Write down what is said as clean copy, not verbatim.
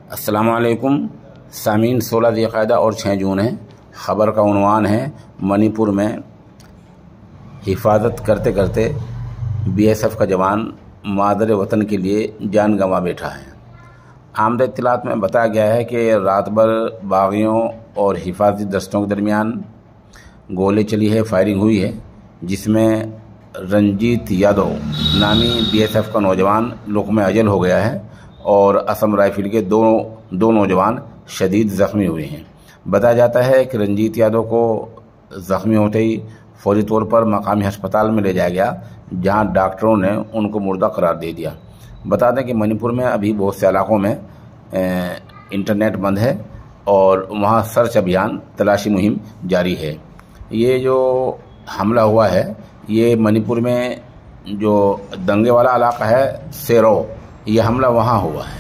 अस्सलामुअलैकुम सामीन। 16 ज़िलक़ादा और 6 जून है। ख़बर का उन्वान है मणिपुर में हिफाजत करते करते बीएसएफ का जवान मादर वतन के लिए जान गंवा बैठा है। आमद इत्तलात में बताया गया है कि रात भर बागियों और हिफाजती दस्तों के दरमियान गोली चली है, फायरिंग हुई है, जिसमें रंजीत यादव नामी बीएसएफ का नौजवान लुक़्मे अजल हो गया है और असम राइफल के दो नौजवान शदीद ज़ख्मी हुए हैं। बताया जाता है कि रंजीत यादव को ज़ख्मी होते ही फौरी तौर पर मकामी अस्पताल में ले जाया गया, जहां डॉक्टरों ने उनको मुर्दा करार दे दिया। बता दें कि मणिपुर में अभी बहुत से इलाकों में इंटरनेट बंद है और वहां सर्च अभियान, तलाशी मुहिम जारी है। ये जो हमला हुआ है ये मणिपुर में जो दंगे वाला इलाका है सेरो, ये हमला वहाँ हुआ है।